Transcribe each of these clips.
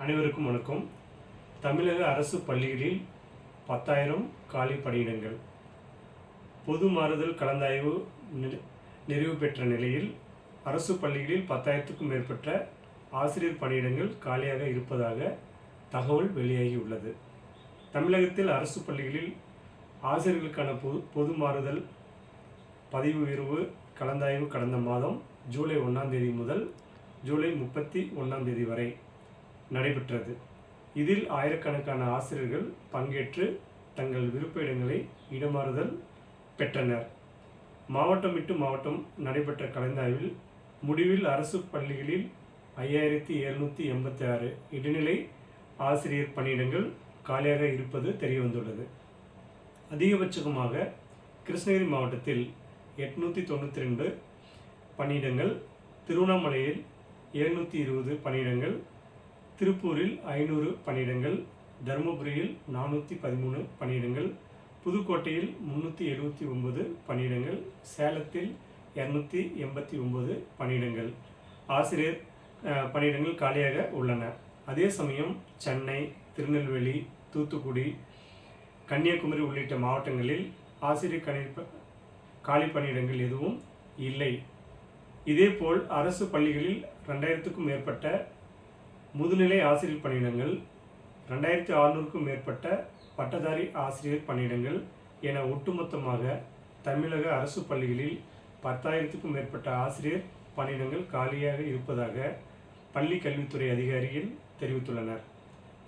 அனைவருக்கும் வணக்கம். தமிழக அரசு பள்ளிகளில் 10,000 காலி பணியிடங்கள். பொது மாறுதல் கலந்தாய்வு நிறைவு பெற்ற நிலையில் அரசு பள்ளிகளில் 10,000க்கும் மேற்பட்ட ஆசிரியர் பணியிடங்கள் காலியாக இருப்பதாக தகவல் வெளியாகியுள்ளது. தமிழகத்தில் அரசு பள்ளிகளில் ஆசிரியர்களுக்கான பொது மாறுதல் பதவி உயர்வு கலந்தாய்வு கடந்த மாதம் ஜூலை 1ஆம் தேதி முதல் ஜூலை 31ஆம் தேதி வரை நடைபெற்றது. இதில் ஆயிரக்கணக்கான ஆசிரியர்கள் பங்கேற்று தங்கள் விருப்ப இடங்களை இடமாறுதல் பெற்றனர். மாவட்டம் விட்டு மாவட்டம் நடைபெற்ற கலந்தாய்வில் முடிவில் அரசு பள்ளிகளில் 5,786 இடைநிலை ஆசிரியர் பணியிடங்கள் காலியாக இருப்பது தெரியவந்துள்ளது. அதிகபட்சமாக கிருஷ்ணகிரி மாவட்டத்தில் 892 பணியிடங்கள், திருவண்ணாமலையில் 720 பணியிடங்கள், திருப்பூரில் 500 பணியிடங்கள், தருமபுரியில் 413 பணியிடங்கள், புதுக்கோட்டையில் 379 பணியிடங்கள், சேலத்தில் 289 பணியிடங்கள் ஆசிரியர் பணியிடங்கள் காலியாக உள்ளன. அதே சமயம் சென்னை, திருநெல்வேலி, தூத்துக்குடி, கன்னியாகுமரி உள்ளிட்ட மாவட்டங்களில் ஆசிரியர் காலி பணியிடங்கள் எதுவும் இல்லை. இதேபோல் அரசு பள்ளிகளில் 2000க்கும் மேற்பட்ட முதுநிலை ஆசிரியர் பணியிடங்கள், 2600க்கும் மேற்பட்ட பட்டதாரி ஆசிரியர் பணியிடங்கள் என ஒட்டுமொத்தமாக தமிழக அரசு பள்ளிகளில் 10,000க்கும் மேற்பட்ட ஆசிரியர் பணியிடங்கள் காலியாக இருப்பதாக பள்ளி கல்வித்துறை அதிகாரிகள் தெரிவித்துள்ளனர்.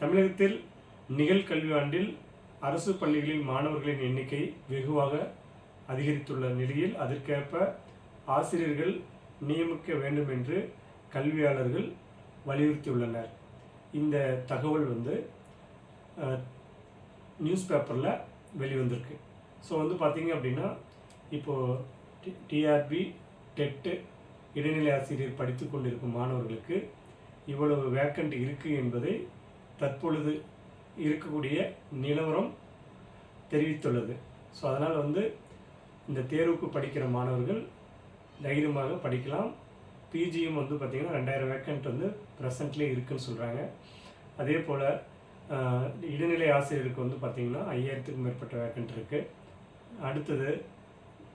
தமிழகத்தில் நிகழ்கல்வியாண்டில் அரசு பள்ளிகளில் மாணவர்களின் எண்ணிக்கை வெகுவாக அதிகரித்துள்ள நிலையில் அதற்கேற்ப ஆசிரியர்கள் நியமிக்க வேண்டும் என்று கல்வியாளர்கள் வலியுறுத்தியுள்ளனர். இந்த தகவல் நியூஸ் பேப்பரில் வெளிவந்திருக்கு. ஸோ பார்த்தீங்க அப்படின்னா இப்போது டிஆர்பி, டெட்டு இடைநிலை ஆசிரியர் படித்து கொண்டிருக்கும் மாணவர்களுக்கு இவ்வளவு வேக்கண்ட் இருக்குது என்பதை தற்பொழுது இருக்கக்கூடிய நிலவரம் தெரிவித்துள்ளது. ஸோ அதனால் இந்த தேர்வுக்கு படிக்கிற மாணவர்கள் தைரியமாக படிக்கலாம். பிஜியும் பார்த்திங்கன்னா 2000 வேக்கண்ட் ப்ரெசண்ட்லேயே இருக்குதுன்னு சொல்கிறாங்க. அதே போல் இடைநிலை ஆசிரியருக்கு பார்த்திங்கன்னா 5000க்கும் மேற்பட்ட வேக்கண்ட் இருக்குது. அடுத்தது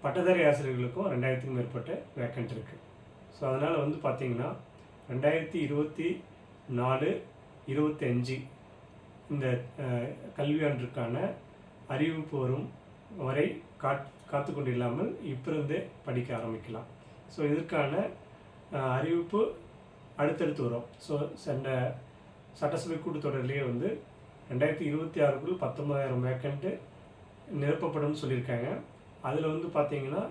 பட்டதாரி ஆசிரியர்களுக்கும் 2000க்கும் மேற்பட்ட வேக்கண்ட் இருக்குது. ஸோ அதனால் பார்த்திங்கன்னா 2024-25 இந்த கல்வியாண்டிற்கான அறிவிப்பு வரும் வரை காத்து கொண்டு இல்லாமல் இப்பிருந்தே படிக்க ஆரம்பிக்கலாம். ஸோ இதற்கான அறிவிப்பு அடுத்தடுத்து வரும். ஸோ சட்டசபை கூட்டத்தொடரிலேயே 2026க்குள் 19,000 வேக்கண்ட்டு நிரப்பப்படும் சொல்லியிருக்காங்க. அதில் பார்த்தீங்கன்னா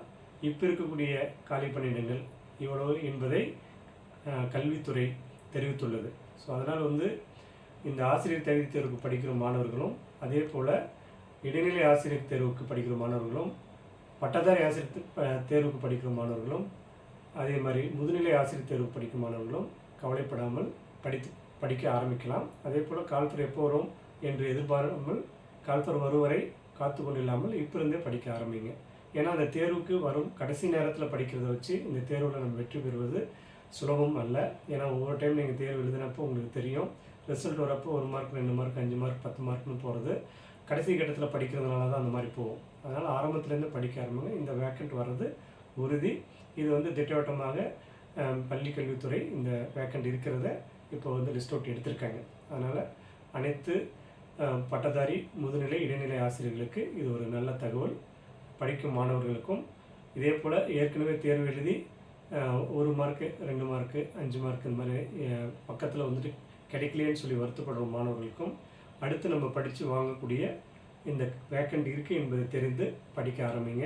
இப்போ இருக்கக்கூடிய காலி பணியிடங்கள் இவ்வளவு என்பதை கல்வித்துறை தெரிவித்துள்ளது. ஸோ அதனால் இந்த ஆசிரியர் தகுதி தேர்வுக்கு படிக்கிற மாணவர்களும், அதே போல் இடைநிலை ஆசிரியர் தேர்வுக்கு படிக்கிற மாணவர்களும், பட்டதாரி ஆசிரியர் தேர்வுக்கு படிக்கிற மாணவர்களும், அதே மாதிரி முதுநிலை ஆசிரியர் தேர்வு படிக்கும் மாணவர்களும் கவலைப்படாமல் படிக்க ஆரம்பிக்கலாம். அதே போல் கால்ஃபர் எப்போ வரும் என்று எதிர்பாராமல் கால்ஃபர் வரும் வரை காத்து கொண்டு இல்லாமல் இப்போருந்தே படிக்க ஆரம்பிங்க. ஏன்னா அந்த தேர்வுக்கு வரும் கடைசி நேரத்தில் படிக்கிறத வச்சு இந்த தேர்வில் நம்ம வெற்றி பெறுவது சுலபம் அல்ல. ஏன்னா ஒவ்வொரு டைம் நீங்கள் தேர்வு எழுதினப்போ உங்களுக்கு தெரியும், ரிசல்ட் வரப்போ 1 மார்க், 2 மார்க், 5 மார்க், 10 மார்க்னு போகிறது கடைசி கட்டத்தில் படிக்கிறதுனால தான் அந்த மாதிரி போகும். அதனால் ஆரம்பத்துலேருந்து படிக்க ஆரம்பிங்க. இந்த வேக்கண்ட் வர்றது உறுதி. இது திட்டவட்டமாக பள்ளி கல்வித்துறை இந்த வேக்கண்ட் இருக்கிறத இப்போ லிஸ்ட் அவுட் எடுத்திருக்காங்க. அதனால் அனைத்து பட்டதாரி, முதுநிலை, இடைநிலை ஆசிரியர்களுக்கு இது ஒரு நல்ல தகவல். படிக்கும் மாணவர்களுக்கும் இதே போல் ஏற்கனவே தேர்வு எழுதி 1 மார்க்கு, 2 மார்க்கு, 5 மார்க் இந்த மாதிரி பக்கத்தில் கிடைக்கலையேன்னு சொல்லி வருத்தப்படுற மாணவர்களுக்கும் அடுத்து நம்ம படித்து வாங்கக்கூடிய இந்த வேக்கண்ட் இருக்குது என்பதை தெரிந்து படிக்க ஆரம்பிங்க.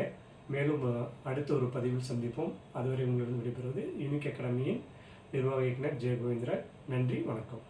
மேலும் அடுத்த ஒரு பதிவில் சந்திப்போம். அதுவரை உங்களிடம் விடைபெறுவது யூனிக் அகாடமியின் நிர்வாக இயக்குனர் ஜெய கோவிந்தராஜ். நன்றி, வணக்கம்.